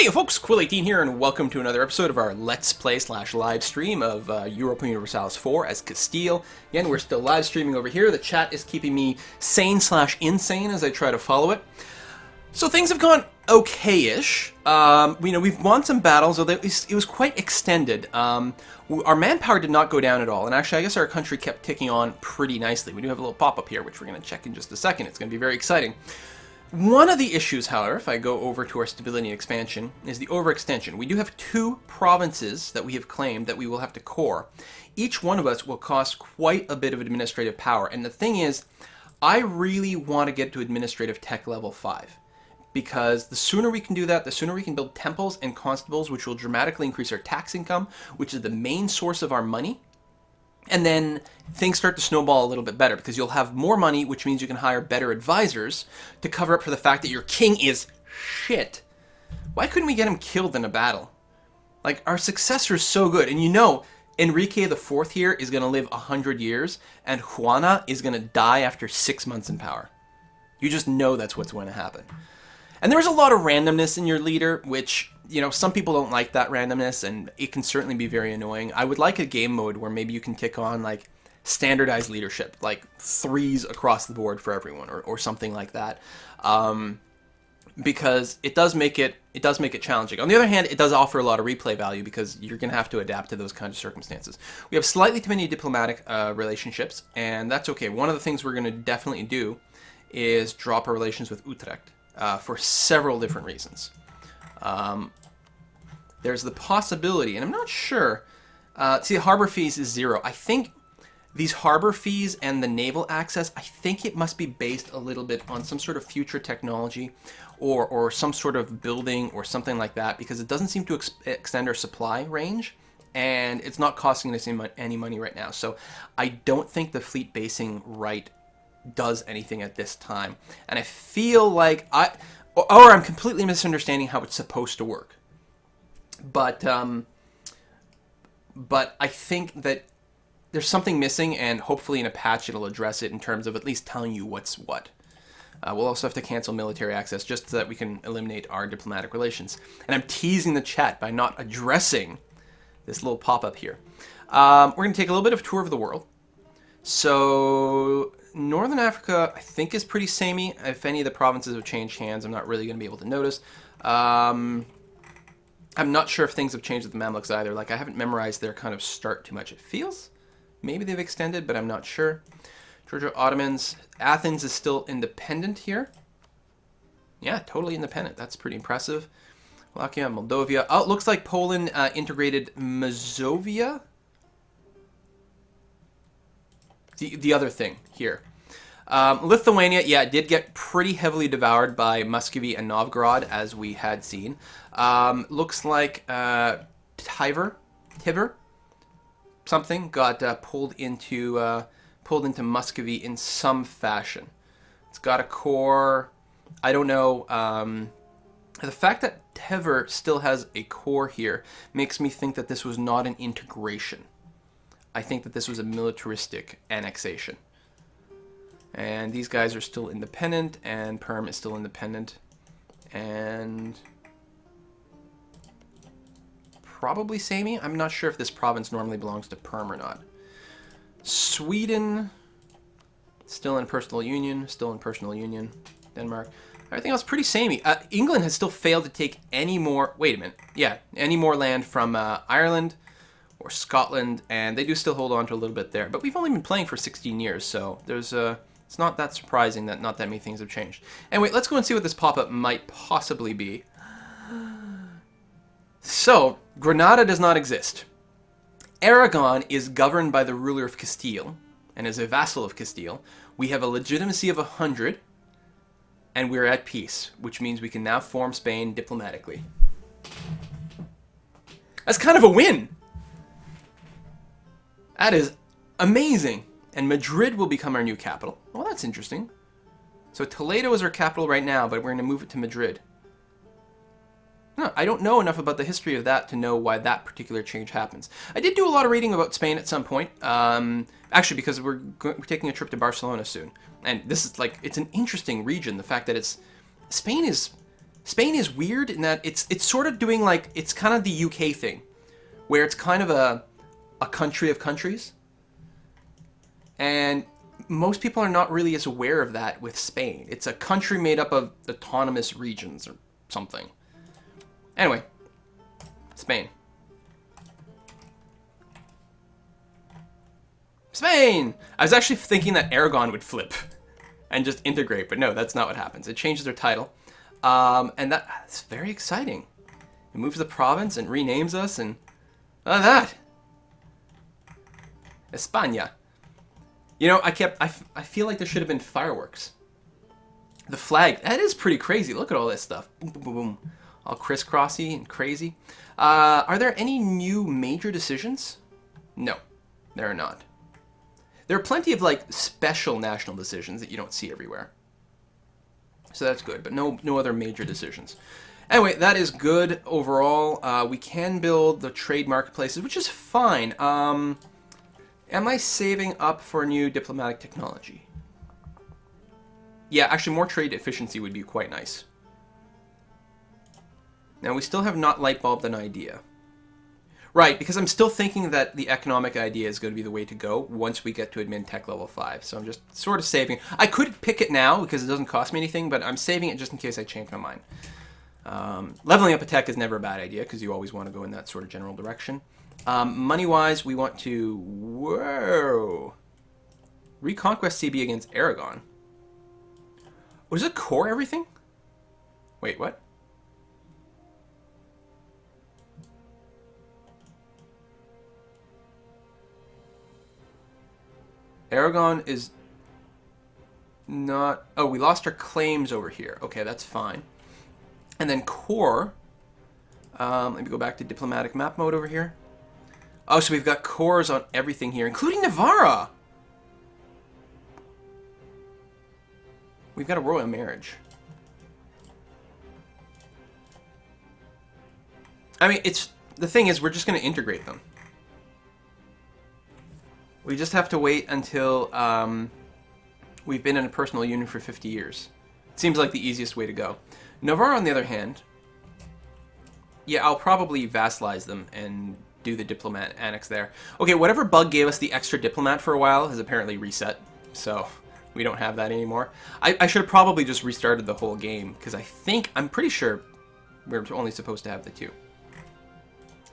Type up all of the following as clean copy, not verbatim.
Hey folks, Quill18 here, and welcome to another episode of our Let's Play / live stream of Europa Universalis 4 as Castile. Again, we're still live streaming over here. The chat is keeping me sane / insane as I try to follow it. So things have gone okay-ish. We've won some battles, although it was quite extended. Our manpower did not go down at all, and actually I guess our country kept ticking on pretty nicely. We do have a little pop-up here, which we're going to check in just a second. It's going to be very exciting. One of the issues, however, if I go over to our stability and expansion, is the overextension. We do have 2 provinces that we have claimed that we will have to core. Each one of us will cost quite a bit of administrative power, and the thing is, I really want to get to administrative tech level 5. Because the sooner we can do that, the sooner we can build temples and constables, which will dramatically increase our tax income, which is the main source of our money. And then things start to snowball a little bit better because you'll have more money, which means you can hire better advisors to cover up for the fact that your king is shit. Why couldn't we get him killed in a battle? Like, our successor is so good. And you know, Enrique IV here is going to live 100 years, and Juana is going to die after 6 months in power. You just know that's what's going to happen. And there's a lot of randomness in your leader, which, you know, some people don't like that randomness, and it can certainly be very annoying. I would like a game mode where maybe you can tick on, like, standardized leadership, like 3s across the board for everyone, or something like that. Because it does make it challenging. On the other hand, it does offer a lot of replay value because you're going to have to adapt to those kinds of circumstances. We have slightly too many diplomatic relationships, and that's okay. One of the things we're going to definitely do is drop our relations with Utrecht. For several different reasons. There's the possibility, and I'm not sure, see, the harbor fees is 0. I think these harbor fees and the naval access, I think it must be based a little bit on some sort of future technology or some sort of building or something like that, because it doesn't seem to extend our supply range, and it's not costing us any money right now. So I don't think the fleet basing right does anything at this time, and I feel like I'm completely misunderstanding how it's supposed to work. But I think that there's something missing, and hopefully in a patch it'll address it in terms of at least telling you what's what. We'll also have to cancel military access just so that we can eliminate our diplomatic relations. And I'm teasing the chat by not addressing this little pop-up here. We're going to take a little bit of a tour of the world. So Northern Africa, I think, is pretty samey. If any of the provinces have changed hands, I'm not really going to be able to notice. I'm not sure if things have changed with the Mamluks either. Like, I haven't memorized their kind of start too much. It feels maybe they've extended, but I'm not sure. Georgia Ottomans. Athens is still independent here. Yeah, totally independent. That's pretty impressive. Wallachia, Moldavia. Oh, it looks like Poland integrated Mazovia. The other thing here. Lithuania, yeah, did get pretty heavily devoured by Muscovy and Novgorod, as we had seen. Looks like Tiver, something got pulled into Muscovy in some fashion. It's got a core. I don't know. The fact that Tver still has a core here makes me think that this was not an integration. I think that this was a militaristic annexation. And these guys are still independent, and Perm is still independent. And probably samey. I'm not sure if this province normally belongs to Perm or not. Sweden, still in personal union, Denmark. Everything else pretty samey. England has still failed to take any more, any more land from Ireland or Scotland, and they do still hold on to a little bit there. But we've only been playing for 16 years, so there's it's not that surprising that not that many things have changed. Anyway, let's go and see what this pop-up might possibly be. So, Granada does not exist. Aragon is governed by the ruler of Castile, and is a vassal of Castile. We have a legitimacy of 100, and we're at peace, which means we can now form Spain diplomatically. That's kind of a win! That is amazing. And Madrid will become our new capital. Well, that's interesting. So Toledo is our capital right now, but we're going to move it to Madrid. No, I don't know enough about the history of that to know why that particular change happens. I did do a lot of reading about Spain at some point. Actually, because we're taking a trip to Barcelona soon. And this is like, it's an interesting region. The fact that Spain is Spain is weird in that it's sort of doing like, it's kind of the UK thing, where it's kind of a country of countries. And most people are not really as aware of that with Spain. It's a country made up of autonomous regions or something. Anyway, Spain. Spain! I was actually thinking that Aragon would flip and just integrate, but no, that's not what happens. It changes their title. And that's very exciting. It moves the province and renames us, and that. España. You know, I feel like there should have been fireworks. The flag, that is pretty crazy. Look at all this stuff. Boom, boom, boom, boom. All crisscrossy and crazy. Are there any new major decisions? No, there are not. There are plenty of like special national decisions that you don't see everywhere. So that's good, but no other major decisions. Anyway, that is good overall. We can build the trade marketplaces, which is fine. Am I saving up for new diplomatic technology? Yeah, actually more trade efficiency would be quite nice. Now, we still have not light bulbed an idea. Right, because I'm still thinking that the economic idea is going to be the way to go once we get to admin tech level 5. So I'm just sort of saving. I could pick it now because it doesn't cost me anything, but I'm saving it just in case I change my mind. Leveling up a tech is never a bad idea because you always want to go in that sort of general direction. Money-wise, we want to... Whoa! Reconquest CB against Aragon. Was it core everything? Wait, what? Aragon is not... Oh, we lost our claims over here. Okay, that's fine. And then core... let me go back to diplomatic map mode over here. Oh, so we've got cores on everything here, including Navara! We've got a royal marriage. I mean, the thing is, we're just going to integrate them. We just have to wait until we've been in a personal union for 50 years. It seems like the easiest way to go. Navara, on the other hand, yeah, I'll probably vassalize them and do the diplomat annex there. Okay, whatever bug gave us the extra diplomat for a while has apparently reset, so we don't have that anymore. I should have probably just restarted the whole game, because I'm pretty sure we're only supposed to have the 2.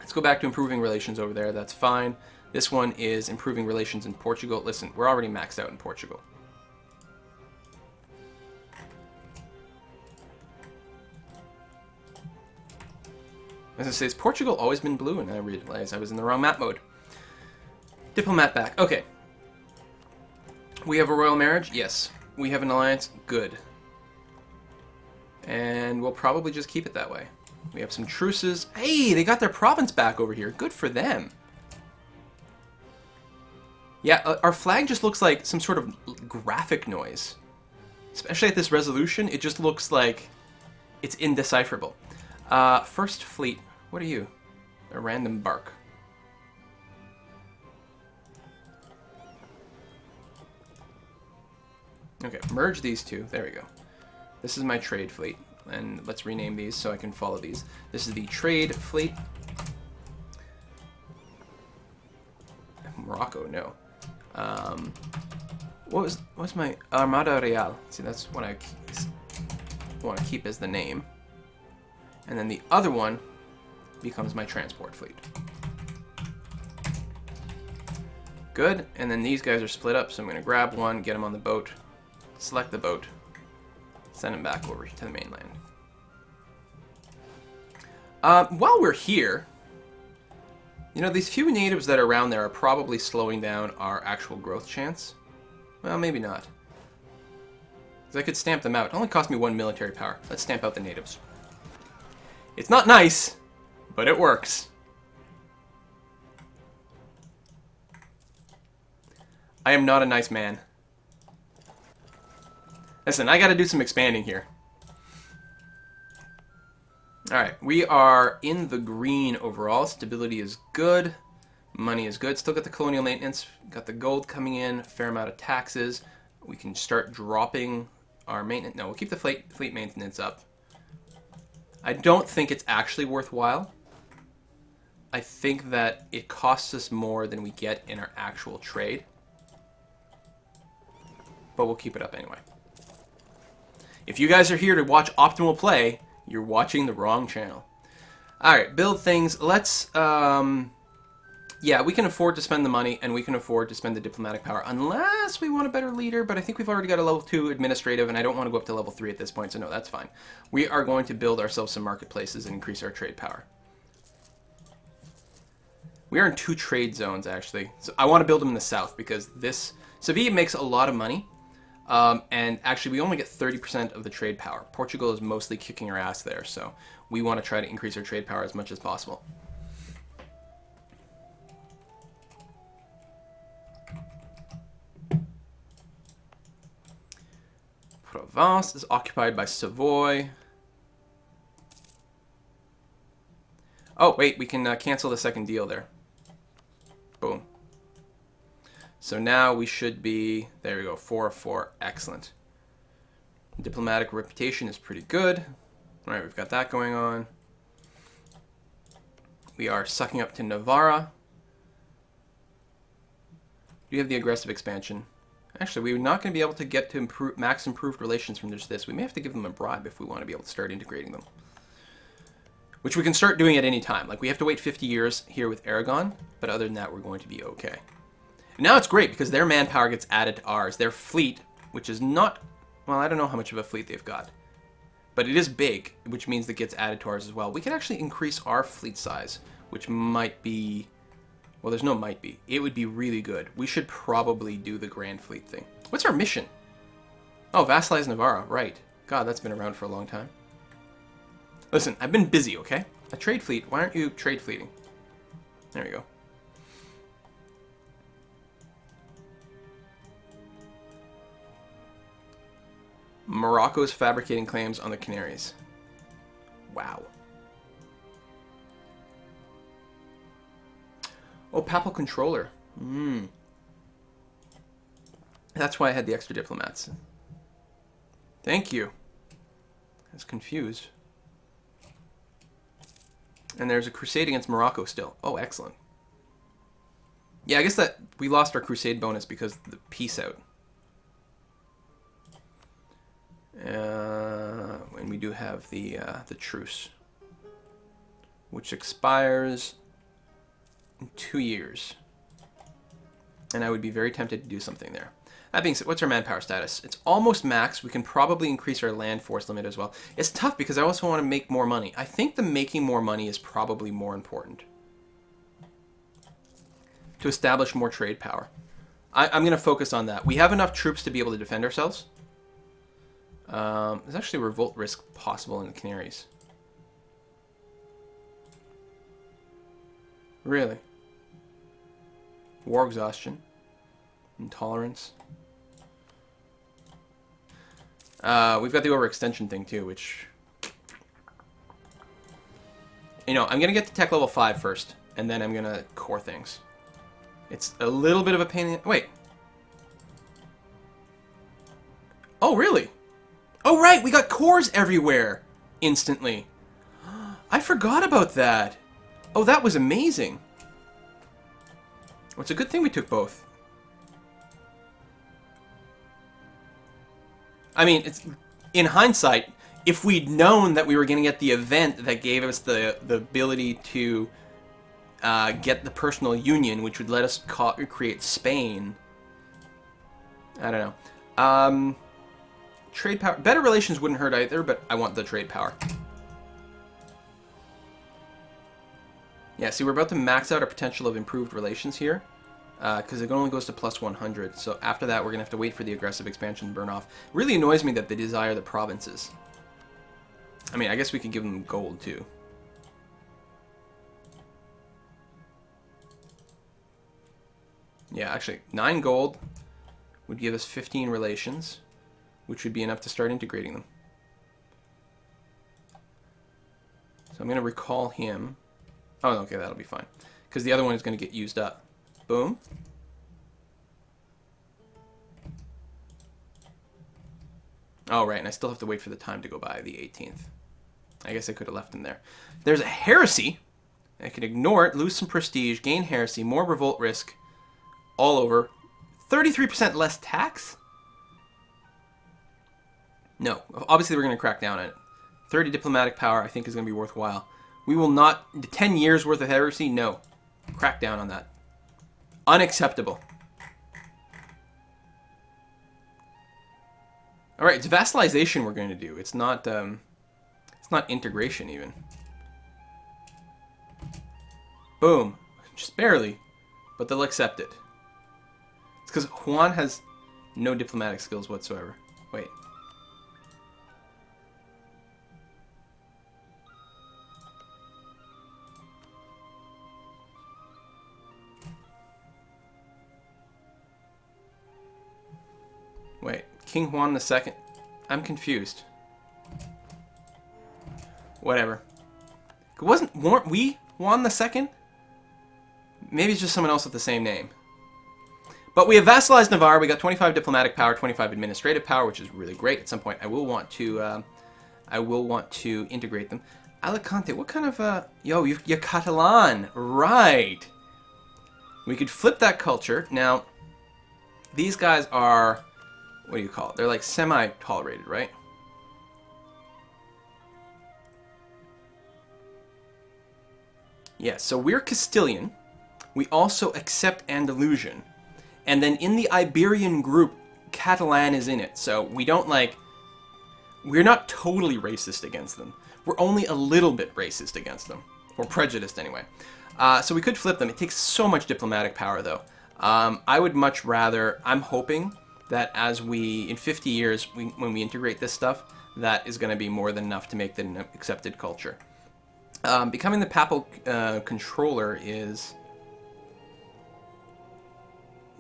Let's go back to improving relations over there, that's fine. This one is improving relations in Portugal. Listen, we're already maxed out in Portugal. As I say, has Portugal always been blue? And I realized I was in the wrong map mode. Diplomat back. Okay. We have a royal marriage? Yes. We have an alliance? Good. And we'll probably just keep it that way. We have some truces. Hey, they got their province back over here. Good for them. Yeah, our flag just looks like some sort of graphic noise. Especially at this resolution, it just looks like it's indecipherable. First fleet. What are you? A random bark. Okay, merge these two. There we go. This is my trade fleet. And let's rename these so I can follow these. This is the trade fleet. Morocco, no. What's my Armada Real? See, that's what I want to keep as the name. And then the other one becomes my transport fleet. Good, and then these guys are split up, so I'm going to grab one, get them on the boat, select the boat, send them back over to the mainland. While we're here, you know, these few natives that are around there are probably slowing down our actual growth chance. Well, maybe not. Because I could stamp them out. It only cost me 1 military power. Let's stamp out the natives. It's not nice, but it works. I am not a nice man. Listen, I gotta do some expanding here. Alright, we are in the green overall. Stability is good. Money is good. Still got the colonial maintenance. Got the gold coming in. Fair amount of taxes. We can start dropping our maintenance. No, we'll keep the fleet maintenance up. I don't think it's actually worthwhile. I think that it costs us more than we get in our actual trade. But we'll keep it up anyway. If you guys are here to watch optimal play, you're watching the wrong channel. Alright, build things. Let's, yeah, we can afford to spend the money, and we can afford to spend the diplomatic power, unless we want a better leader, but I think we've already got a level 2 administrative, and I don't want to go up to level 3 at this point, so no, that's fine. We are going to build ourselves some marketplaces and increase our trade power. We are in 2 trade zones, actually. So I want to build them in the south, because this... Sevilla makes a lot of money, and actually we only get 30% of the trade power. Portugal is mostly kicking our ass there, so we want to try to increase our trade power as much as possible. Provence is occupied by Savoy. Oh, wait, we can cancel the second deal there. Boom. So now we should be, there we go, 4 of 4. Excellent. Diplomatic reputation is pretty good. All right, we've got that going on. We are sucking up to Navara. Do you have the aggressive expansion? Actually, we're not going to be able to get to max improved relations from just this. We may have to give them a bribe if we want to be able to start integrating them. Which we can start doing at any time. Like, we have to wait 50 years here with Aragon, but other than that, we're going to be okay. And now it's great, because their manpower gets added to ours. Their fleet, which is not... Well, I don't know how much of a fleet they've got. But it is big, which means it gets added to ours as well. We can actually increase our fleet size, which might be... Well, there's no might be. It would be really good. We should probably do the Grand Fleet thing. What's our mission? Oh, vassalize Navara. Right. God, that's been around for a long time. Listen, I've been busy, okay? A trade fleet. Why aren't you trade fleeting? There you go. Morocco is fabricating claims on the Canaries. Wow. Oh, Papal Controller. That's why I had the extra diplomats. Thank you. I was confused. And there's a crusade against Morocco still. Oh, excellent. Yeah, I guess that we lost our crusade bonus because of the peace out. And we do have the truce, which expires in 2 years. And I would be very tempted to do something there. That being said, what's our manpower status? It's almost max. We can probably increase our land force limit as well. It's tough because I also want to make more money. I think the making more money is probably more important. To establish more trade power. I'm going to focus on that. We have enough troops to be able to defend ourselves. There's actually revolt risk possible in the Canaries. Really? War exhaustion. Intolerance. We've got the overextension thing too, which... You know, I'm going to get to tech level 5 first, and then I'm going to core things. It's a little bit of a pain in the... Wait. Oh, really? Oh, right! We got cores everywhere! Instantly. I forgot about that. Oh, that was amazing. Well, it's a good thing we took both. I mean, it's in hindsight, if we'd known that we were going to get the event that gave us the ability to get the personal union, which would let us create Spain. I don't know. Trade power. Better relations wouldn't hurt either, but I want the trade power. Yeah, see, we're about to max out our potential of improved relations here. Because it only goes to plus 100. So after that, we're going to have to wait for the aggressive expansion to burn off. It really annoys me that they desire the provinces. I mean, I guess we could give them gold, too. Yeah, actually, 9 gold would give us 15 relations, which would be enough to start integrating them. So I'm going to recall him. Oh, okay, that'll be fine. Because the other one is going to get used up. Boom. Oh, right, and I still have to wait for the time to go by, the 18th. I guess I could have left them there. There's a heresy. I can ignore it, lose some prestige, gain heresy, more revolt risk, all over. 33% less tax? No. Obviously, we're going to crack down on it. 30 diplomatic power, I think, is going to be worthwhile. We will not... 10 years worth of heresy? No. Crack down on that. Unacceptable. All right, it's vassalization we're going to do. It's not integration, even. Boom. Just barely. But they'll accept it. It's because Juan has no diplomatic skills whatsoever. Wait. Wait. King Juan II? I'm confused. Whatever. Weren't we Juan II? Maybe it's just someone else with the same name. But we have vassalized Navara. We got 25 diplomatic power, 25 administrative power, which is really great. At some point, I will want to integrate them. Alicante, what kind of you're Catalan, right? We could flip that culture. Now, these guys are, what do you call it? They're like semi-tolerated, right? Yeah, so we're Castilian. We also accept Andalusian. And then in the Iberian group, Catalan is in it. So we don't we're not totally racist against them. We're only a little bit racist against them. Or prejudiced anyway. So we could flip them. It takes so much diplomatic power though. I would much rather, I'm hoping that as in 50 years, when we integrate this stuff, that is going to be more than enough to make the accepted culture. Becoming the papal controller is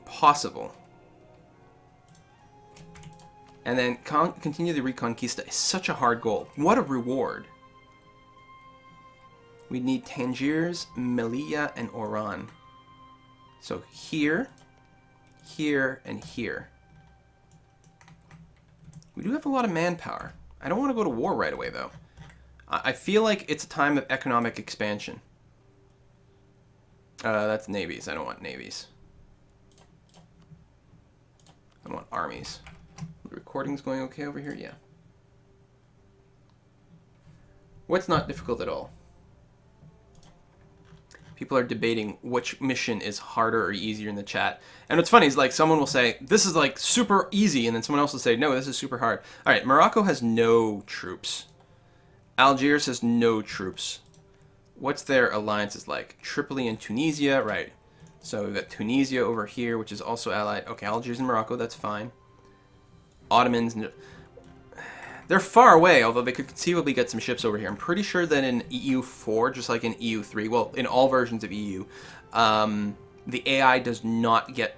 possible. And then continue the Reconquista is such a hard goal. What a reward. We need Tangiers, Melilla, and Oran. So here, here, and here. We do have a lot of manpower. I don't want to go to war right away, though. I feel like it's a time of economic expansion. That's navies. I don't want navies. I want armies. The recording's going okay over here? Yeah. What's not difficult at all? People are debating which mission is harder or easier in the chat. And what's funny is like someone will say, this is like super easy, and then someone else will say, no, this is super hard. All right, Morocco has no troops. Algiers has no troops. What's their alliances like? Tripoli and Tunisia, right. So we've got Tunisia over here, which is also allied. Okay, Algiers and Morocco, that's fine. Ottomans, they're far away, although they could conceivably get some ships over here. I'm pretty sure that in EU4, just like in EU3, well, in all versions of EU, the AI does not get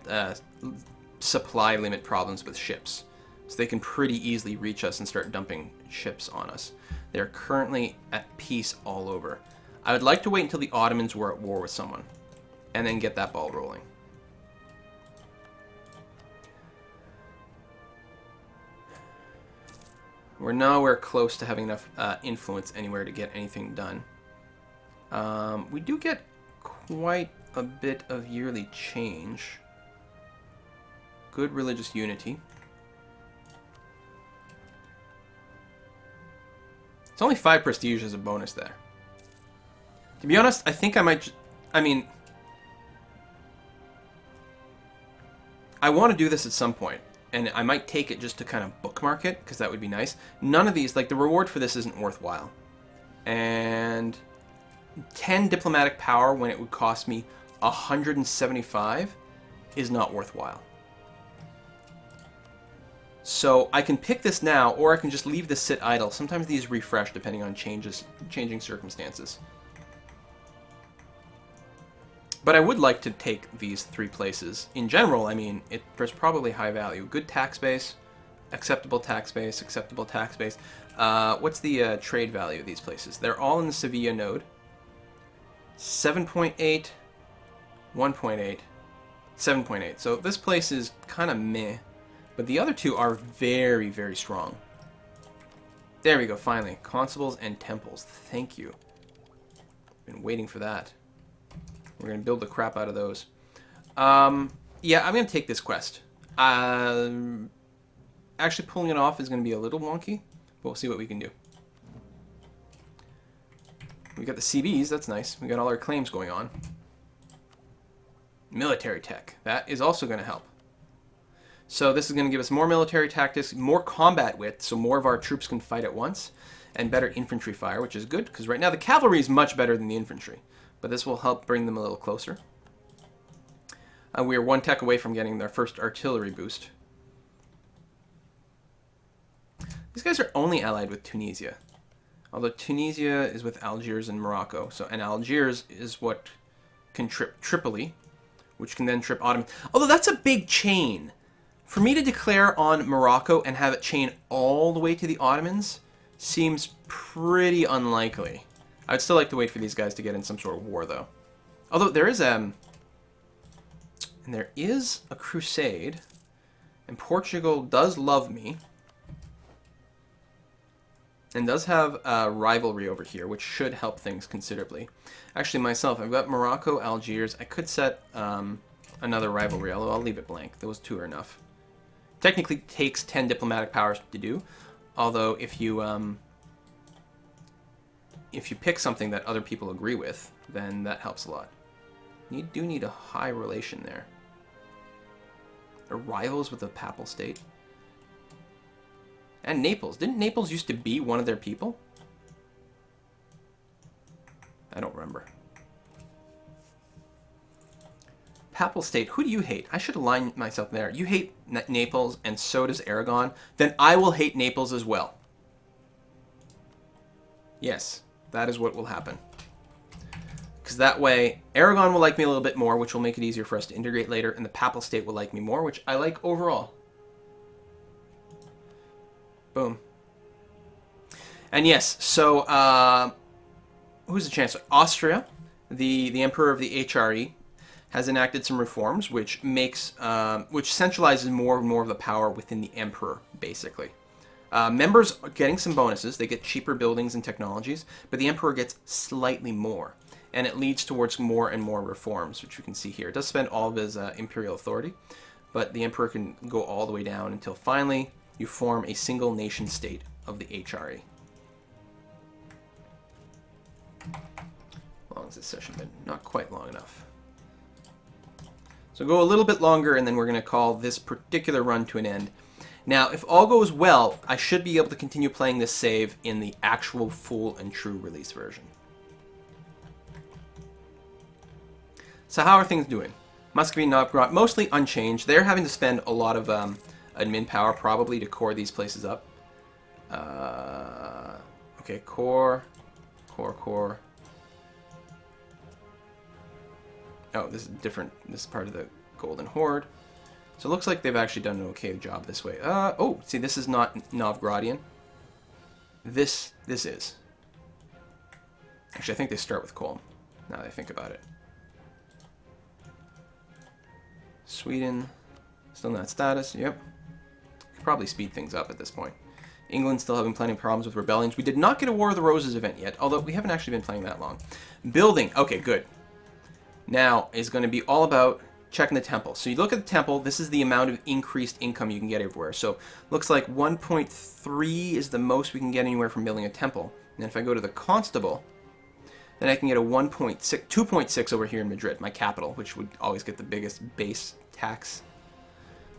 supply limit problems with ships. So they can pretty easily reach us and start dumping ships on us. They're currently at peace all over. I would like to wait until the Ottomans were at war with someone, and then get that ball rolling. We're nowhere close to having enough influence anywhere to get anything done. We do get quite a bit of yearly change. Good religious unity. It's only 5 prestige as a bonus there. To be honest, I think I might... I mean... I want to do this at some point. And I might take it just to kind of bookmark it, because that would be nice. None of these, like the reward for this isn't worthwhile. And 10 diplomatic power when it would cost me 175 is not worthwhile. So I can pick this now, or I can just leave this sit idle. Sometimes these refresh depending on changing circumstances. But I would like to take these 3 places. In general, I mean, there's probably high value. Good tax base, acceptable tax base, acceptable tax base. What's the trade value of these places? They're all in the Sevilla node. 7.8, 1.8, 7.8. So this place is kind of meh. But the other 2 are very, very strong. There we go, finally. Constables and temples. Thank you. Been waiting for that. We're going to build the crap out of those. Yeah, I'm going to take this quest. Actually pulling it off is going to be a little wonky, but we'll see what we can do. We got the CBs, that's nice. We got all our claims going on. Military tech. That is also going to help. So this is going to give us more military tactics, more combat width, so more of our troops can fight at once, and better infantry fire, which is good, because right now the cavalry is much better than the infantry. But this will help bring them a little closer. We are 1 tech away from getting their first artillery boost. These guys are only allied with Tunisia. Although Tunisia is with Algiers and Morocco. And Algiers is what can trip Tripoli, which can then trip Ottoman. Although that's a big chain. For me to declare on Morocco and have it chain all the way to the Ottomans seems pretty unlikely. I'd still like to wait for these guys to get in some sort of war, though. Although there is a crusade, and Portugal does love me, and does have a rivalry over here, which should help things considerably. Actually, myself, I've got Morocco, Algiers. I could set another rivalry, although I'll leave it blank. Those 2 are enough. Technically takes 10 diplomatic powers to do, although if you pick something that other people agree with, then that helps a lot. You do need a high relation there. Are rivals with the Papal State? And Naples. Didn't Naples used to be one of their people? I don't remember. Papal State, who do you hate? I should align myself there. You hate Naples, and so does Aragon. Then I will hate Naples as well. Yes, that is what will happen. Because that way, Aragon will like me a little bit more, which will make it easier for us to integrate later, and the Papal State will like me more, which I like overall. Boom. And yes, so, who's the chancellor? Austria, the emperor of the HRE, has enacted some reforms, which makes, which centralizes more and more of the power within the emperor, basically. Members are getting some bonuses. They get cheaper buildings and technologies, but the emperor gets slightly more. And it leads towards more and more reforms, which you can see here. It does spend all of his imperial authority, but the emperor can go all the way down until finally you form a single nation state of the HRE. How long has this session been? Not quite long enough. So go a little bit longer, and then we're going to call this particular run to an end. Now, if all goes well, I should be able to continue playing this save in the actual full and true release version. So how are things doing? Muscovy, Novgorod, mostly unchanged. They're having to spend a lot of admin power, probably, to core these places up. Okay, core. Oh, this is different. This is part of the Golden Horde. So it looks like they've actually done an okay job this way. Oh, see, this is not Novgorodian. This is. Actually, I think they start with Kolm, now that I think about it. Sweden, still in that status, yep. Could probably speed things up at this point. England still having plenty of problems with rebellions. We did not get a War of the Roses event yet, although we haven't actually been playing that long. Building, okay, good. Now is going to be all about checking the temple. So you look at the temple, this is the amount of increased income you can get everywhere. So looks like 1.3 is the most we can get anywhere from building a temple. And if I go to the constable, then I can get a 1.6, 2.6 over here in Madrid, my capital, which would always get the biggest base tax.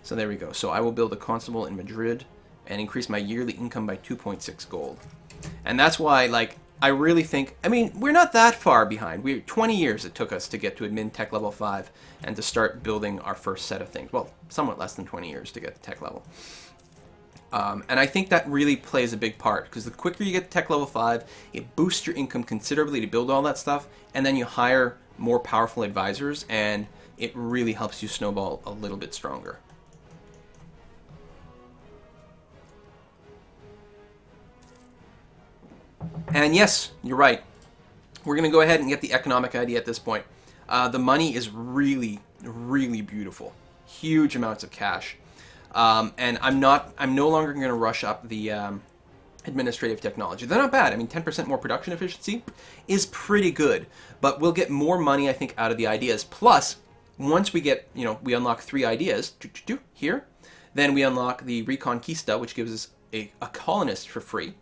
So there we go. So I will build a constable in Madrid and increase my yearly income by 2.6 gold. And that's why, like, I really think, I mean, we're not that far behind. 20 years it took us to get to admin tech level 5 and to start building our first set of things. Well, somewhat less than 20 years to get to tech level. And I think that really plays a big part, because the quicker you get to tech level 5, it boosts your income considerably to build all that stuff, and then you hire more powerful advisors, and it really helps you snowball a little bit stronger. And yes, you're right. We're going to go ahead and get the economic ID at this point. The money is really, really beautiful. Huge amounts of cash. And I'm no longer going to rush up the administrative technology. They're not bad. I mean, 10% more production efficiency is pretty good, but we'll get more money, I think, out of the ideas. Plus, once we get, we unlock 3 ideas here, then we unlock the Reconquista, which gives us a colonist for free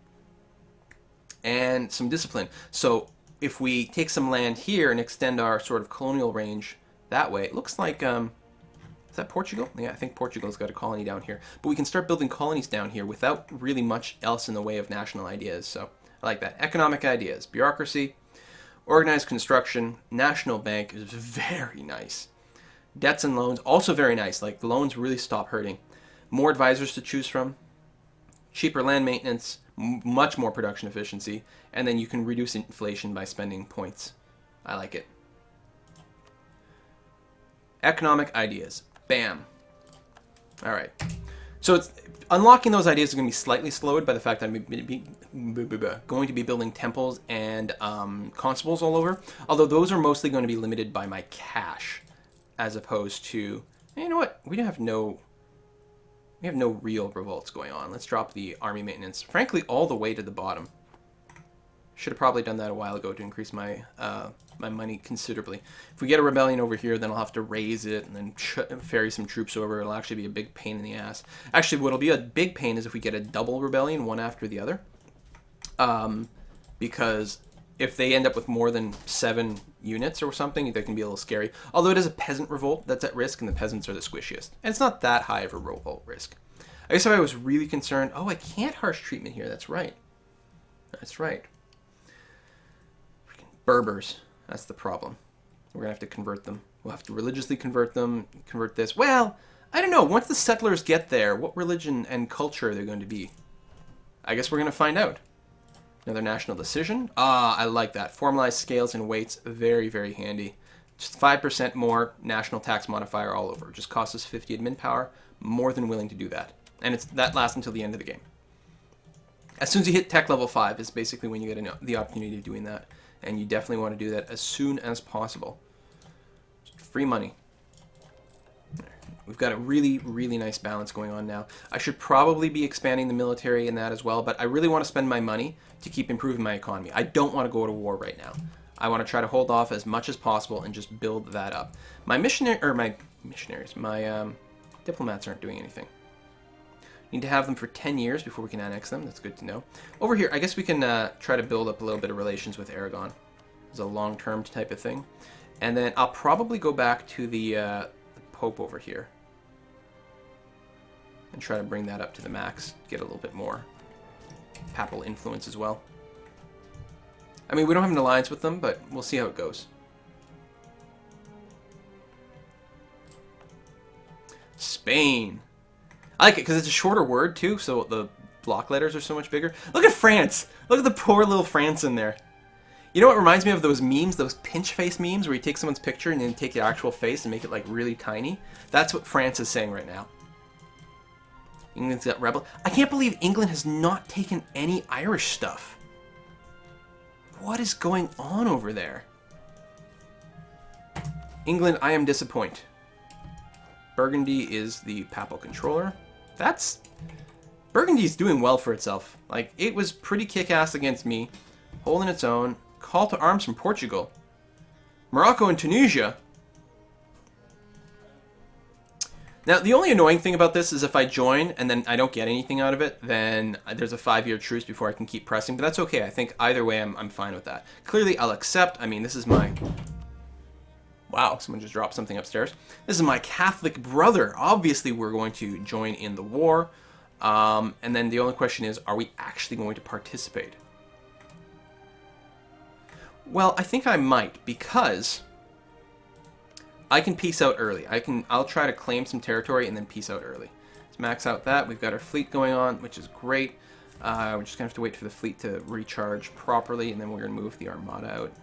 and some discipline. So if we take some land here and extend our sort of colonial range that way, it looks like, is that Portugal? Yeah, I think Portugal's got a colony down here. But we can start building colonies down here without really much else in the way of national ideas. So I like that. Economic ideas, bureaucracy, organized construction, national bank is very nice. Debts and loans, also very nice. Like, the loans really stop hurting. More advisors to choose from. Cheaper land maintenance, much more production efficiency, and then you can reduce inflation by spending points. I like it. Economic ideas. Bam. All right. So it's unlocking those ideas is going to be slightly slowed by the fact that I'm going to be building temples and constables all over. Although those are mostly going to be limited by my cash, as opposed to, you know what? We have no real revolts going on. Let's drop the army maintenance, frankly, all the way to the bottom. Should have probably done that a while ago to increase my my money considerably. If we get a rebellion over here, then I'll have to raise it and then ferry some troops over. It'll actually be a big pain in the ass. Actually, what'll be a big pain is if we get a double rebellion, one after the other. Because if they end up with more than 7 units or something, they can be a little scary. Although it is a peasant revolt that's at risk, and the peasants are the squishiest. And it's not that high of a revolt risk. I guess if I was really concerned... Oh, I can't harsh treatment here. That's right. That's right. Freaking Berbers. That's the problem. We're going to have to convert them. We'll have to religiously convert them, convert this. Well, I don't know. Once the settlers get there, what religion and culture are they going to be? I guess we're going to find out. Another national decision. Ah, I like that. Formalized scales and weights. Very, very handy. Just 5% more national tax modifier all over. Just costs us 50 admin power. More than willing to do that. And that lasts until the end of the game. As soon as you hit tech level 5 is basically when you get the opportunity of doing that. And you definitely want to do that as soon as possible. Free money. We've got a really, really nice balance going on now. I should probably be expanding the military and that as well, but I really want to spend my money to keep improving my economy. I don't want to go to war right now. I want to try to hold off as much as possible and just build that up. My diplomats aren't doing anything. Need to have them for 10 years before we can annex them. That's good to know. Over here, I guess we can try to build up a little bit of relations with Aragon. It's a long-term type of thing. And then I'll probably go back to the Pope over here. And try to bring that up to the max. Get a little bit more papal influence as well. I mean, we don't have an alliance with them, but we'll see how it goes. Spain. I like it because it's a shorter word too, so the block letters are so much bigger. Look at France! Look at the poor little France in there. You know what reminds me of those memes, those pinch face memes, where you take someone's picture and then take your actual face and make it like really tiny? That's what France is saying right now. England's got rebel. I can't believe England has not taken any Irish stuff. What is going on over there? England, I am disappointed. Burgundy is the papal controller. Burgundy's doing well for itself. Like, it was pretty kick-ass against me, holding its own. Call to arms from Portugal. Morocco and Tunisia. Now, the only annoying thing about this is if I join and then I don't get anything out of it, then there's a 5-year truce before I can keep pressing. But that's okay. I think either way, I'm fine with that. Clearly, I'll accept. I mean, this is my... Wow, someone just dropped something upstairs. This is my Catholic brother. Obviously, we're going to join in the war. And then the only question is, are we actually going to participate? Well, I think I might, because I can peace out early. I'll try to claim some territory and then peace out early. Let's max out that. We've got our fleet going on, which is great. We're just going to have to wait for the fleet to recharge properly, and then we're going to move the armada out.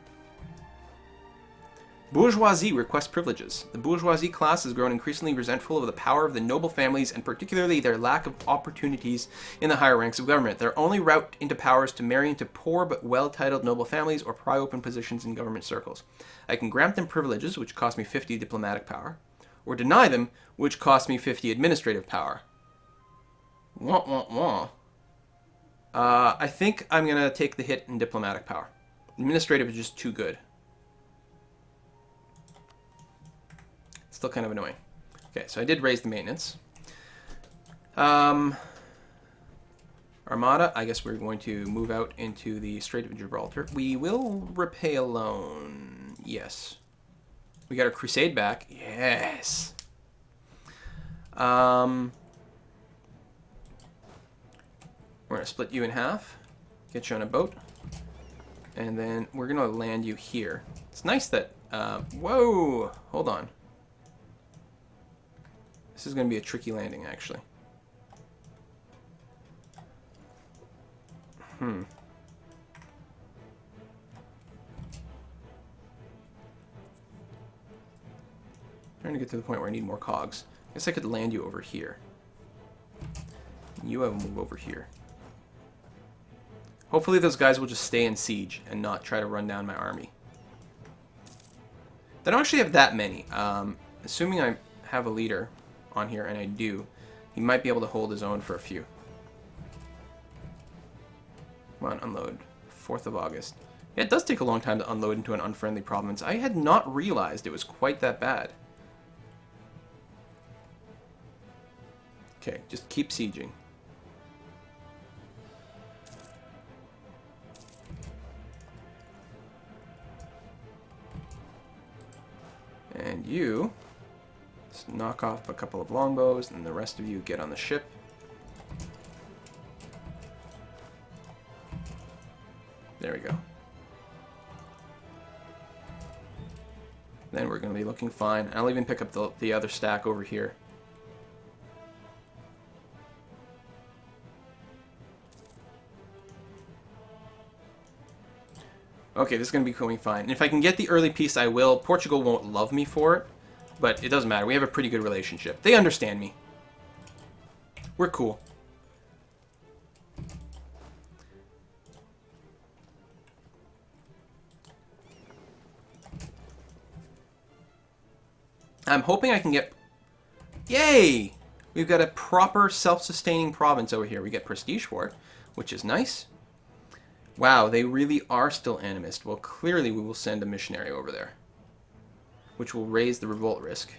Bourgeoisie requests privileges. The bourgeoisie class has grown increasingly resentful of the power of the noble families and particularly their lack of opportunities in the higher ranks of government. Their only route into power is to marry into poor but well-titled noble families or pry open positions in government circles. I can grant them privileges, which cost me 50 diplomatic power, or deny them, which cost me 50 administrative power. Wah, wah, wah. I think I'm going to take the hit in diplomatic power. Administrative is just too good. Still kind of annoying. Okay, so I did raise the maintenance. Armada, I guess we're going to move out into the Strait of Gibraltar. We will repay a loan. Yes. We got our crusade back. Yes. We're going to split you in half. Get you on a boat. And then we're going to land you here. It's nice that... whoa! Hold on. This is going to be a tricky landing, actually. Trying to get to the point where I need more cogs. I guess I could land you over here. You have to move over here. Hopefully those guys will just stay in siege and not try to run down my army. They don't actually have that many. Assuming I have a leader on here, and I do, he might be able to hold his own for a few. Come on, unload. 4th of August. Yeah, it does take a long time to unload into an unfriendly province. I had not realized it was quite that bad. Okay, just keep sieging. And you just knock off a couple of longbows, and the rest of you get on the ship. There we go. Then we're going to be looking fine. I'll even pick up the other stack over here. Okay, this is going to be going fine. And if I can get the early peace, I will. Portugal won't love me for it, but it doesn't matter. We have a pretty good relationship. They understand me. We're cool. I'm hoping I can get... Yay! We've got a proper self-sustaining province over here. We get prestige for it, which is nice. Wow, they really are still animist. Well, clearly we will send a missionary over there, which will raise the revolt risk,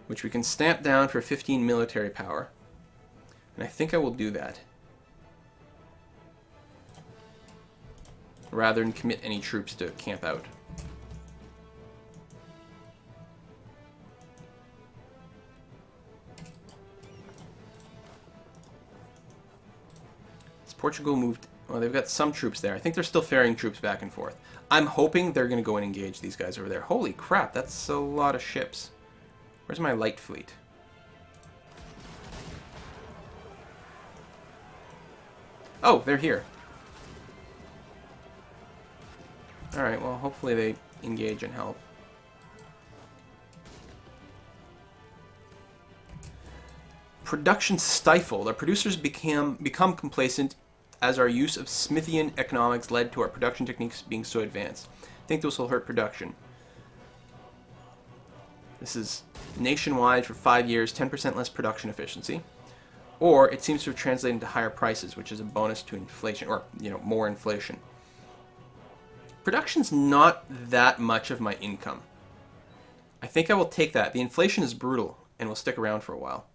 which we can stamp down for 15 military power. And I think I will do that, rather than commit any troops to camp out. Portugal moved... Well, they've got some troops there. I think they're still ferrying troops back and forth. I'm hoping they're going to go and engage these guys over there. Holy crap, that's a lot of ships. Where's my light fleet? Oh, they're here. Alright, well, hopefully they engage and help. Production stifled. Our producers become complacent as our use of Smithian economics led to our production techniques being so advanced. I think this will hurt production. This is nationwide for 5 years, 10% less production efficiency. Or it seems to have translated into higher prices, which is a bonus to inflation, or, you know, more inflation. Production's not that much of my income. I think I will take that. The inflation is brutal and will stick around for a while.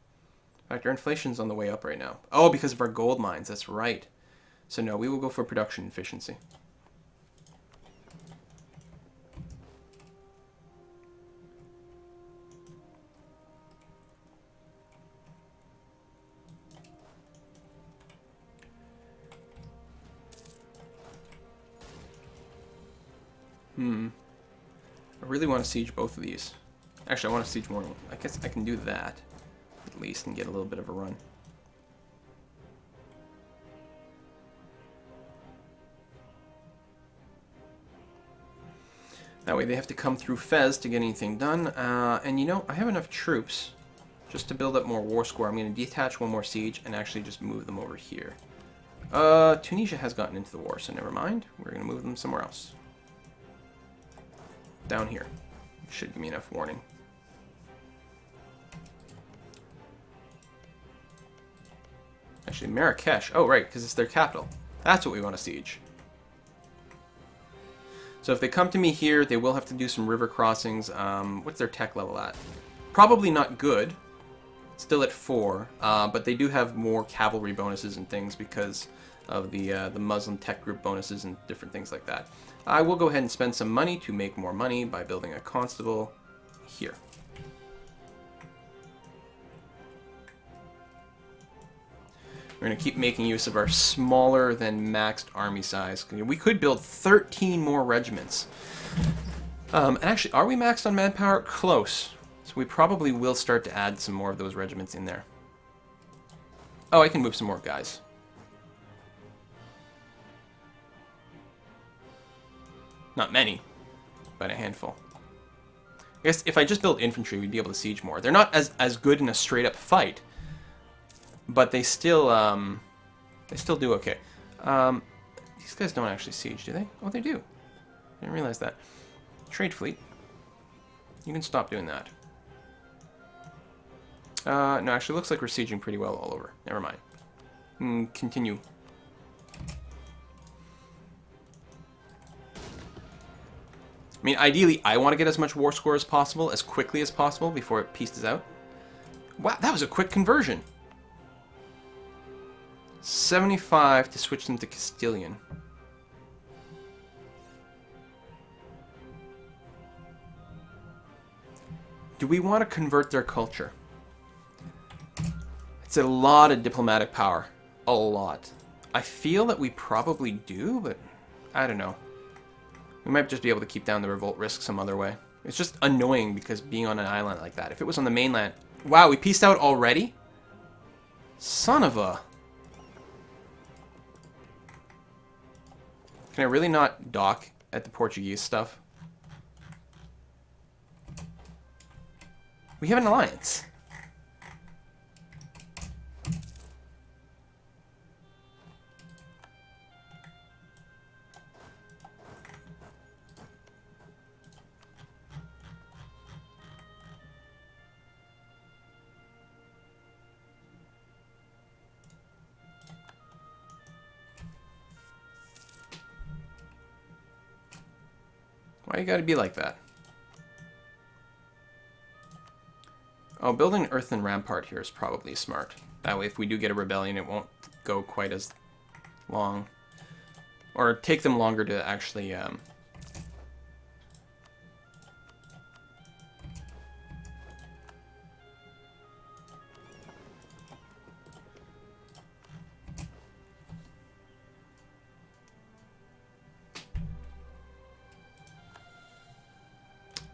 In fact, our inflation's on the way up right now. Oh, because of our gold mines, that's right. So no, we will go for production efficiency. I really want to siege both of these. Actually, I want to siege more. I guess I can do that, at least, and get a little bit of a run. That way they have to come through Fez to get anything done. And you know, I have enough troops just to build up more war score. I'm going to detach one more siege and actually just move them over here. Tunisia has gotten into the war, so never mind. We're going to move them somewhere else. Down here. Should give me enough warning. Actually, Marrakesh. Oh, right, because it's their capital. That's what we want to siege. So if they come to me here, they will have to do some river crossings. What's their tech level at? Probably not good. Still at 4, but they do have more cavalry bonuses and things because of the Muslim tech group bonuses and different things like that. I will go ahead and spend some money to make more money by building a constable here. We're going to keep making use of our smaller than maxed army size. We could build 13 more regiments. And actually, are we maxed on manpower? Close. So we probably will start to add some more of those regiments in there. Oh, I can move some more guys. Not many, but a handful. I guess if I just build infantry, we'd be able to siege more. They're not as good in a straight-up fight, but they still do okay. These guys don't actually siege, do they? Oh, they do. I didn't realize that. Trade fleet. You can stop doing that. No, actually, looks like we're sieging pretty well all over. Never mind. Continue. I mean, ideally, I want to get as much war score as possible, as quickly as possible, before it pieces out. Wow, that was a quick conversion. 75 to switch them to Castilian. Do we want to convert their culture? It's a lot of diplomatic power. A lot. I feel that we probably do, but I don't know. We might just be able to keep down the revolt risk some other way. It's just annoying because being on an island like that. If it was on the mainland... Wow, we pieced out already? Son of a... Can I really not dock at the Portuguese stuff? We have an alliance. Why you gotta be like that? Oh, building an earthen rampart here is probably smart. That way, if we do get a rebellion, it won't go quite as long. Or take them longer to actually...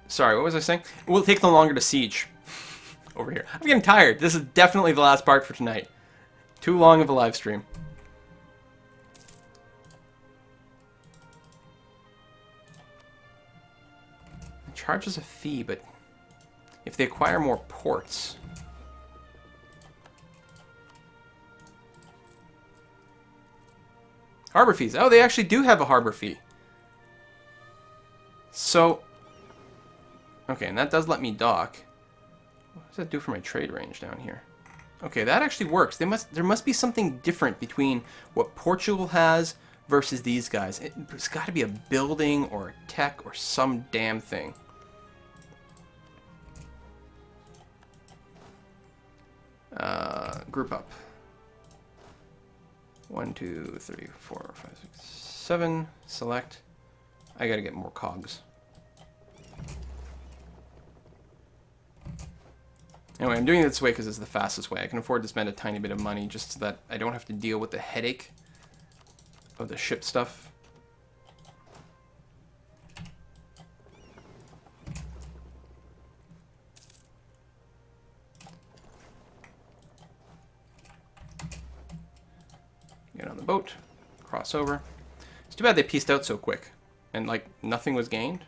Sorry, what was I saying? It will take them longer to siege. Over here. I'm getting tired. This is definitely the last part for tonight. Too long of a live stream. It charges a fee, but if they acquire more ports... Harbor fees. Oh, they actually do have a harbor fee. So... Okay, and that does let me dock. What does that do for my trade range down here? Okay, that actually works. There must be something different between what Portugal has versus these guys. It's got to be a building or a tech or some damn thing. Group up. 1, 2, 3, 4, 5, 6, 7. Select. I got to get more cogs. Anyway, I'm doing it this way because it's the fastest way. I can afford to spend a tiny bit of money just so that I don't have to deal with the headache of the ship stuff. Get on the boat, cross over. It's too bad they pieced out so quick and, like, nothing was gained.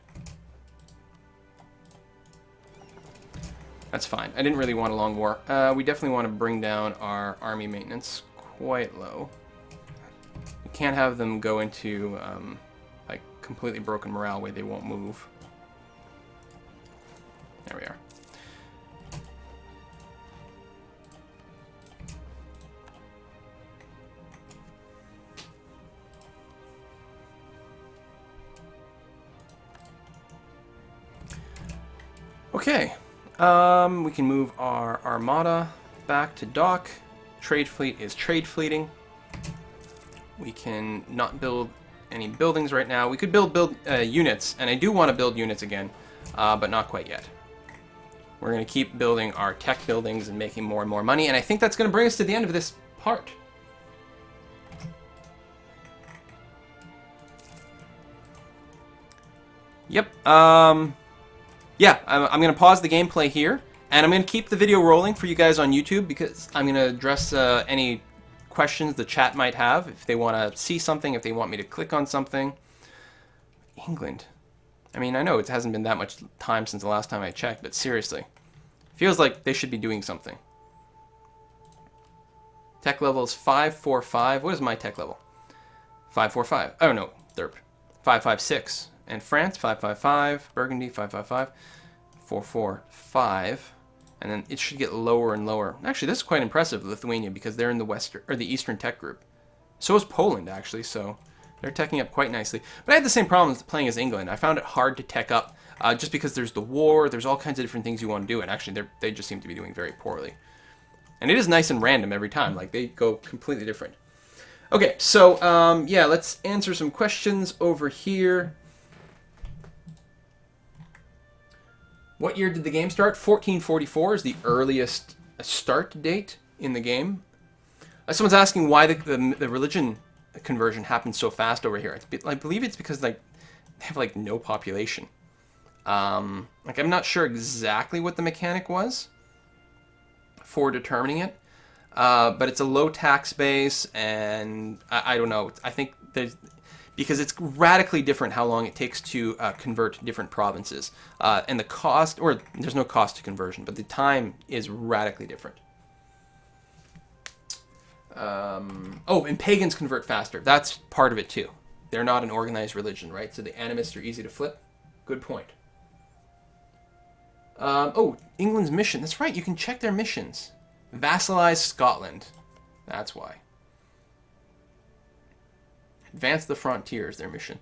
That's fine. I didn't really want a long war. We definitely want to bring down our army maintenance quite low. We can't have them go into, like, completely broken morale where they won't move. There we are. Okay, we can move our armada back to dock. Trade fleet is trade fleeting. We can not build any buildings right now. We could build units, and I do want to build units again, but not quite yet. We're going to keep building our tech buildings and making more and more money, and I think that's going to bring us to the end of this part. Yep. Yeah, I'm going to pause the gameplay here, and I'm going to keep the video rolling for you guys on YouTube because I'm going to address any questions the chat might have, if they want to see something, if they want me to click on something. England. I mean, I know it hasn't been that much time since the last time I checked, but seriously. Feels like they should be doing something. Tech level is 545. What is my tech level? 545. Oh, no. Derp. 556. And France, 555. Burgundy, 555. 445. And then it should get lower and lower. Actually, this is quite impressive, Lithuania, because they're in the western or the eastern tech group. So is Poland, actually, so they're teching up quite nicely. But I had the same problem playing as England. I found it hard to tech up just because there's the war, there's all kinds of different things you want to do, and actually they just seem to be doing very poorly. And it is nice and random every time. Like, they go completely different. Okay, so, yeah, let's answer some questions over here. What year did the game start? 1444 is the earliest start date in the game. Someone's asking why the religion conversion happened so fast over here. I believe it's because like they have like no population. Like I'm not sure exactly what the mechanic was for determining it, but it's a low tax base, and I don't know. I think there's. Because it's radically different how long it takes to convert different provinces. And the cost, or there's no cost to conversion, but the time is radically different. Oh, and pagans convert faster. That's part of it too. They're not an organized religion, right? So the animists are easy to flip. Good point. Oh, England's mission. That's right, you can check their missions. Vassalize Scotland. That's why. Advance the frontiers, their mission.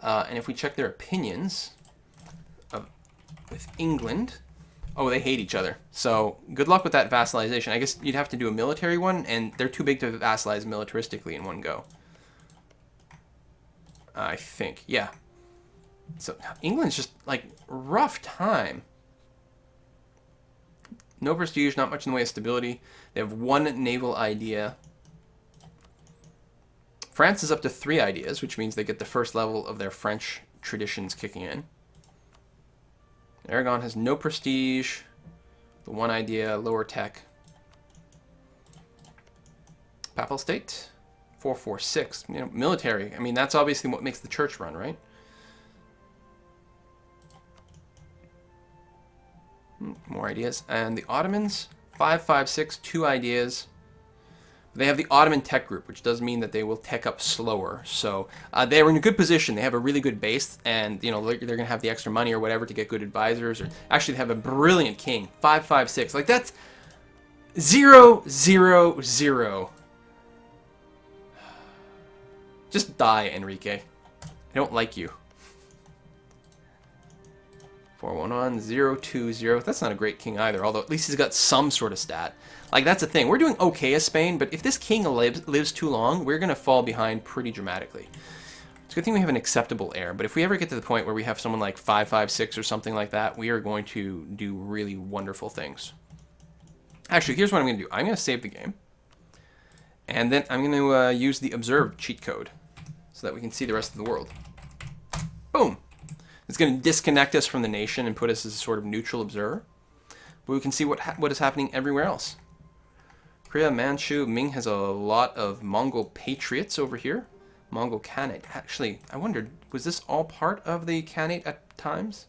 And if we check their opinions with England, oh, they hate each other. So good luck with that vassalization. I guess you'd have to do a military one, and they're too big to vassalize militaristically in one go. I think, yeah. So England's just like rough time. No prestige, not much in the way of stability. They have one naval idea. France is up to 3 ideas, which means they get the first level of their French traditions kicking in. Aragon has no prestige, the 1 idea, lower tech. Papal State, 446. You know, military. I mean, that's obviously what makes the church run, right? More ideas. And the Ottomans, 556, 2 ideas. They have the Ottoman tech group, which does mean that they will tech up slower. So they are in a good position. They have a really good base, and you know they're going to have the extra money or whatever to get good advisors. Or actually, they have a brilliant king, 556. Like that's 0, 0, 0. Just die, Enrique. I don't like you. 411, 020. That's not a great king either, although at least he's got some sort of stat. Like, that's the thing. We're doing okay as Spain, but if this king lives too long, we're going to fall behind pretty dramatically. It's a good thing we have an acceptable heir, but if we ever get to the point where we have someone like 556 or something like that, we are going to do really wonderful things. Actually, here's what I'm going to do. I'm going to save the game, and then I'm going to use the observe cheat code so that we can see the rest of the world. Boom! It's going to disconnect us from the nation and put us as a sort of neutral observer. But we can see what is happening everywhere else. Korea, Manchu, Ming has a lot of Mongol patriots over here. Mongol Khanate. Actually, I wondered, was this all part of the Khanate at times?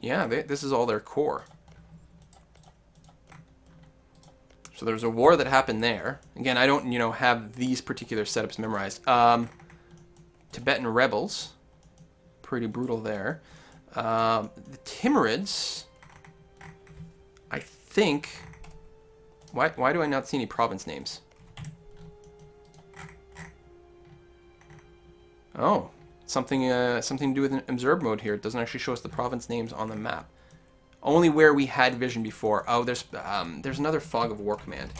Yeah, this is all their core. So there's a war that happened there. Again, I don't, have these particular setups memorized. Tibetan rebels. Pretty brutal there. The Timurids, I think. Why do I not see any province names? Oh, something to do with an observe mode here. It doesn't actually show us the province names on the map. Only where we had vision before. Oh, there's another fog of war command.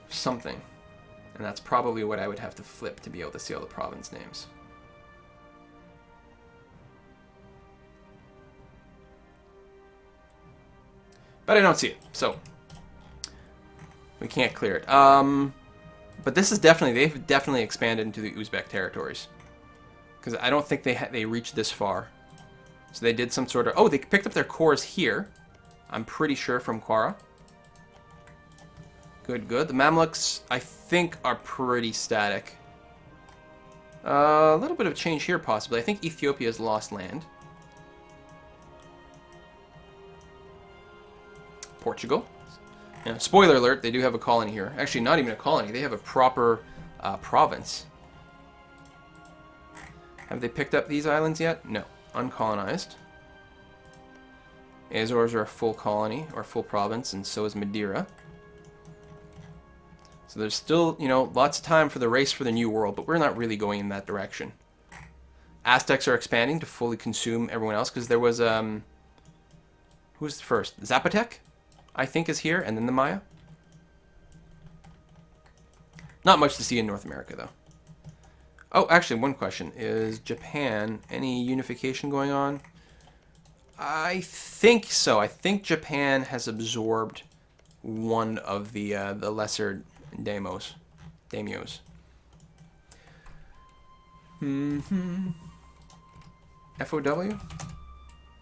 Something. And that's probably what I would have to flip to be able to see all the province names. But I don't see it, so we can't clear it. But this is they've definitely expanded into the Uzbek territories, because I don't think they reached this far. So they did some sort of... Oh, they picked up their cores here. I'm pretty sure from Quara. Good, good. The Mamluks, I think, are pretty static. A little bit of change here, possibly. I think Ethiopia has lost land. Portugal. Yeah, spoiler alert, they do have a colony here. Actually, not even a colony. They have a proper province. Have they picked up these islands yet? No. Uncolonized. Azores are a full colony, or full province, and so is Madeira. So there's still, you know, lots of time for the race for the New World, but we're not really going in that direction. Aztecs are expanding to fully consume everyone else, because there was, who's the first? Zapotec, I think, is here, and then the Maya. Not much to see in North America, though. Oh, actually, one question. Is Japan, any unification going on? I think so. I think Japan has absorbed one of the lesser daimyos. FOW?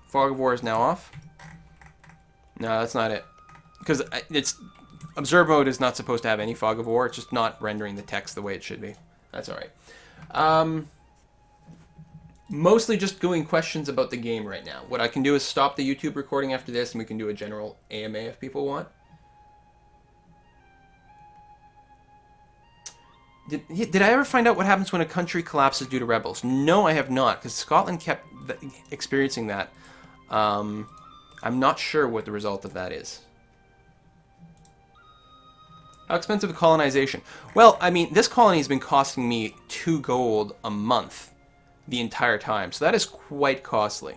Fog of War is now off. No, that's not it. Because it's... Observe mode is not supposed to have any Fog of War. It's just not rendering the text the way it should be. That's alright. Mostly just doing questions about the game right now. What I can do is stop the YouTube recording after this, and we can do a general AMA if people want. Did I ever find out what happens when a country collapses due to rebels? No, I have not, because Scotland kept experiencing that. I'm not sure what the result of that is. How expensive is colonization? Well, I mean, this colony has been costing me 2 gold a month the entire time, so that is quite costly.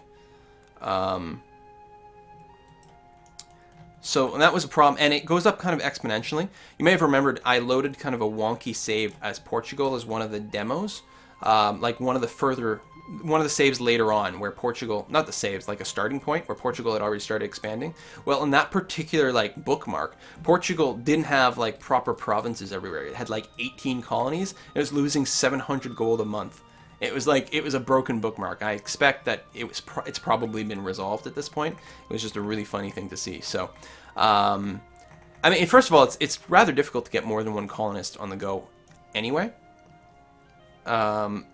So that was a problem, and it goes up kind of exponentially. You may have remembered I loaded kind of a wonky save as Portugal as one of the demos, like one of the saves later on where Portugal, not the saves, like a starting point where Portugal had already started expanding. Well, in that particular like bookmark, Portugal didn't have like proper provinces everywhere. It had like 18 colonies. It was losing 700 gold a month. It was like, it was a broken bookmark. I expect that it's probably been resolved at this point. It was just a really funny thing to see. So, I mean, first of all, it's rather difficult to get more than one colonist on the go anyway. And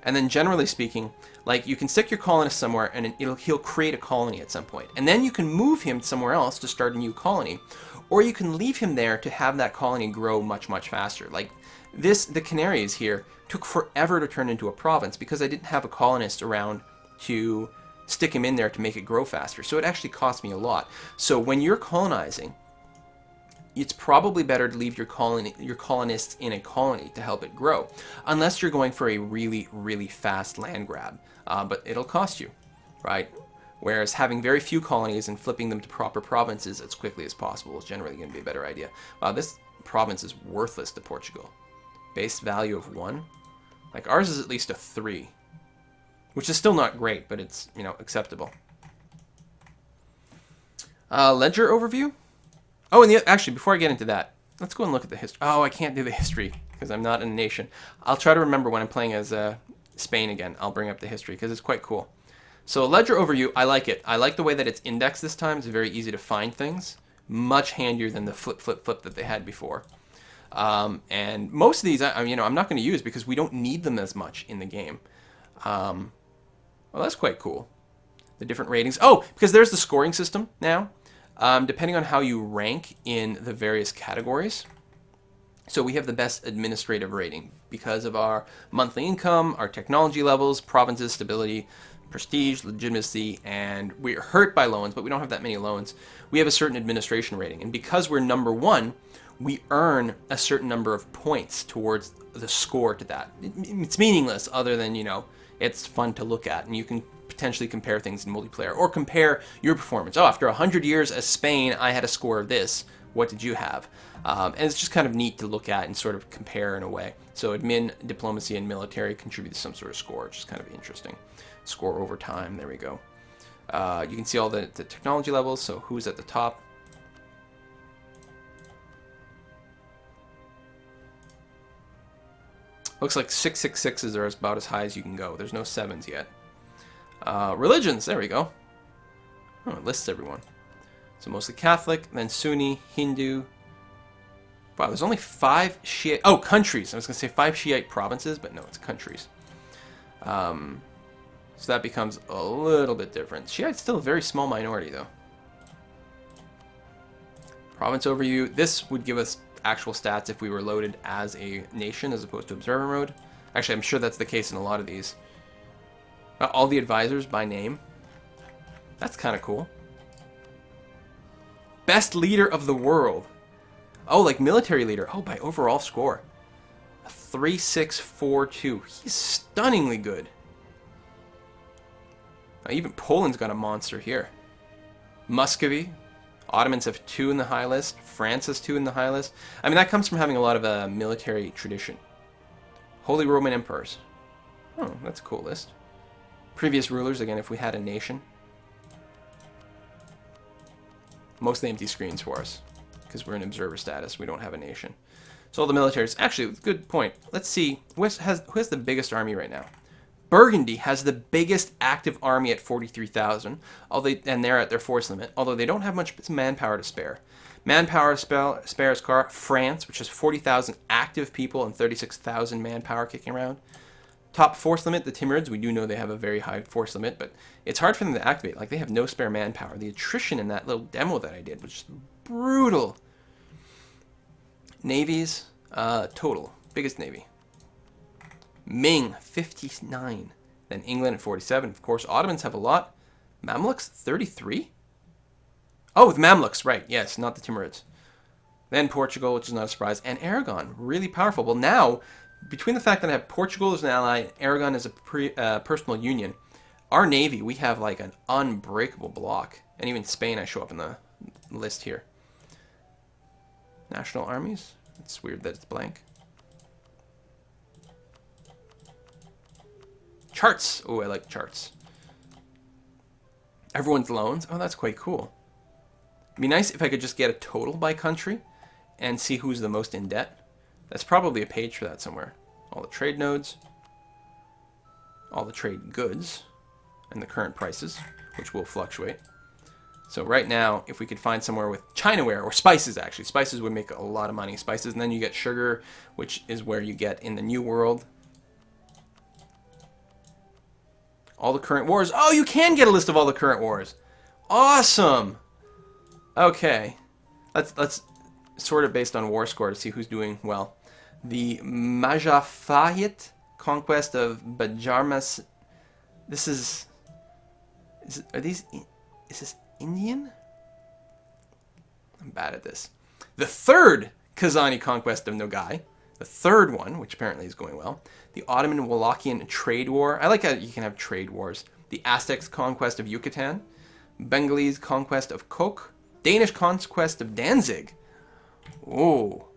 then generally speaking, like you can stick your colonist somewhere and he'll create a colony at some point. And then you can move him somewhere else to start a new colony. Or you can leave him there to have that colony grow much, much faster. Like the Canaries here took forever to turn into a province because I didn't have a colonist around to stick him in there to make it grow faster. So it actually cost me a lot. So when you're colonizing, it's probably better to leave your colonists in a colony to help it grow, unless you're going for a really, really fast land grab. But it'll cost you, right? Whereas having very few colonies and flipping them to proper provinces as quickly as possible is generally going to be a better idea. Wow, this province is worthless to Portugal. Base value of 1. Like ours is at least a 3, which is still not great, but it's, you know, acceptable. Ledger overview. Oh, and actually, before I get into that, let's go and look at the history. Oh, I can't do the history because I'm not in a nation. I'll try to remember when I'm playing as Spain again. I'll bring up the history because it's quite cool. So ledger overview, I like it. I like the way that it's indexed this time. It's very easy to find things. Much handier than the flip that they had before. And most of these, I'm not going to use because we don't need them as much in the game. Well, that's quite cool. The different ratings. Oh, because there's the scoring system now. Depending on how you rank in the various categories. So we have the best administrative rating because of our monthly income, our technology levels, provinces, stability, prestige, legitimacy, and we're hurt by loans, but we don't have that many loans. We have a certain administration rating. And because we're number 1, we earn a certain number of points towards the score to that. It's meaningless other than, you know, it's fun to look at. And you can potentially compare things in multiplayer, or compare your performance. Oh, after 100 years as Spain, I had a score of this. What did you have? And it's just kind of neat to look at and sort of compare in a way. So admin, diplomacy, and military contribute to some sort of score, which is kind of interesting. Score over time, there we go. You can see all the technology levels, so who's at the top. Looks like 666s are about as high as you can go. There's no 7s yet. Religions, there we go. Oh, it lists everyone. So mostly Catholic, then Sunni, Hindu. Wow, there's only 5 Shiite... Oh, countries. I was going to say 5 Shiite provinces, but no, it's countries. So that becomes a little bit different. Shiite's still a very small minority, though. Province overview. This would give us actual stats if we were loaded as a nation as opposed to observer mode. Actually, I'm sure that's the case in a lot of these. All the advisors by name. That's kind of cool. Best leader of the world. Oh, like military leader. Oh, by overall score. 3642. He's stunningly good. Even Poland's got a monster here. Muscovy. Ottomans have 2 in the high list. France has 2 in the high list. I mean, that comes from having a lot of military tradition. Holy Roman Emperors. Oh, that's a cool list. Previous rulers, again, if we had a nation. Mostly empty screens for us, because we're in observer status. We don't have a nation. So all the militaries. Actually, good point. Let's see. Who has the biggest army right now? Burgundy has the biggest active army at 43,000, and they're at their force limit, although they don't have much manpower to spare. Manpower spares France, which has 40,000 active people and 36,000 manpower kicking around. Top force limit, the Timurids, we do know they have a very high force limit, but it's hard for them to activate. Like, they have no spare manpower. The attrition in that little demo that I did was just brutal. Navies, total. Biggest navy. Ming, 59. Then England at 47. Of course, Ottomans have a lot. Mamluks, 33? Oh, with Mamluks, right. Yes, not the Timurids. Then Portugal, which is not a surprise. And Aragon, really powerful. Well, now, between the fact that I have Portugal as an ally and Aragon as a personal union, our navy, we have like an unbreakable block. And even Spain, I show up in the list here. National armies. It's weird that it's blank. Charts. Oh, I like charts. Everyone's loans. Oh, that's quite cool. It'd be nice if I could just get a total by country and see who's the most in debt. That's probably a page for that somewhere. All the trade nodes, all the trade goods, and the current prices, which will fluctuate. So right now, if we could find somewhere with Chinaware, or spices actually. Spices would make a lot of money. Spices, and then you get sugar, which is where you get in the New World. All the current wars. Oh, you can get a list of all the current wars. Awesome. Okay. Let's sort it based on war score to see who's doing well. The Majafahit conquest of Bajarmas. This is this Indian? I'm bad at this. The third Kazani conquest of Nogai. The third one, which apparently is going well. The Ottoman Wallachian trade war. I like how you can have trade wars. The Aztecs conquest of Yucatan. Bengalese conquest of Kok. Danish conquest of Danzig. Oh.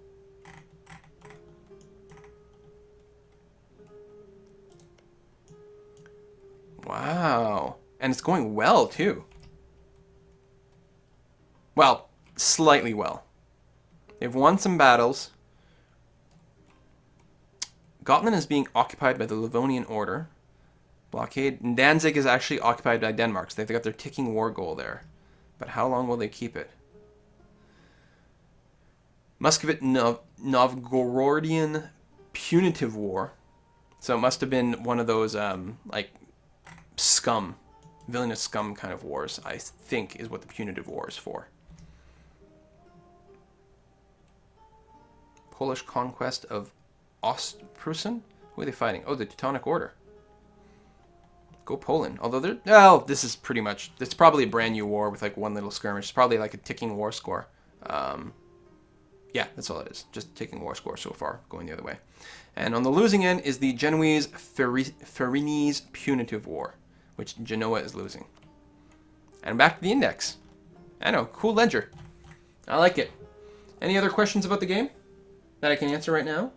Wow. And it's going well, too. Well, slightly well. They've won some battles. Gotland is being occupied by the Livonian Order. Blockade. And Danzig is actually occupied by Denmark, so they've got their ticking war goal there. But how long will they keep it? Muscovite Novgorodian punitive war. So it must have been one of those, like, scum, villainous scum kind of wars, I think is what the punitive war is for. Polish conquest of Ostprussen? Who are they fighting? Oh, the Teutonic Order. Go Poland. Although they're... Well, this is pretty much... It's probably a brand new war with like one little skirmish. It's probably like a ticking war score. Yeah, that's all it is. Just a ticking war score so far, going the other way. And on the losing end is the Genoese Farinese punitive war, which Genoa is losing. And back to the index. I know, cool ledger. I like it. Any other questions about the game that I can answer right now?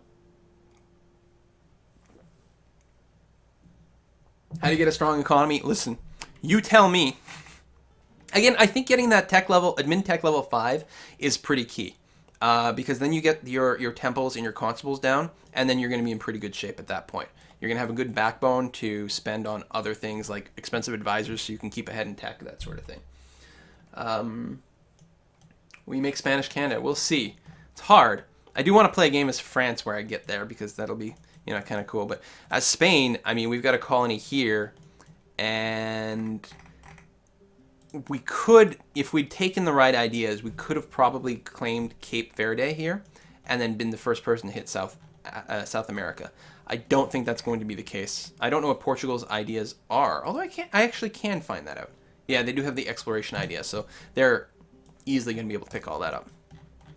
How do you get a strong economy? Listen, you tell me. Again, I think getting that tech level, admin tech level 5 is pretty key. Because then you get your temples and your constables down, and then you're going to be in pretty good shape at that point. You're going to have a good backbone to spend on other things like expensive advisors so you can keep ahead in tech, that sort of thing. We make Spanish Canada. We'll see. It's hard. I do want to play a game as France where I get there because that'll be, you know, kind of cool. But as Spain, I mean, we've got a colony here, and we could, if we'd taken the right ideas, we could have probably claimed Cape Verde here and then been the first person to hit South America. I don't think that's going to be the case. I don't know what Portugal's ideas are, although I actually can find that out. Yeah, they do have the exploration idea, so they're easily going to be able to pick all that up.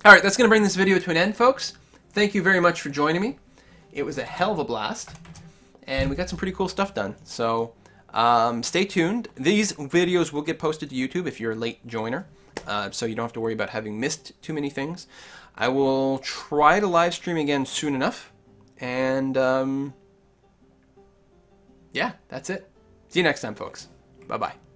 All right, that's going to bring this video to an end, folks. Thank you very much for joining me. It was a hell of a blast, and we got some pretty cool stuff done. So stay tuned. These videos will get posted to YouTube if you're a late joiner, so you don't have to worry about having missed too many things. I will try to live stream again soon enough, and yeah, that's it. See you next time, folks. Bye-bye.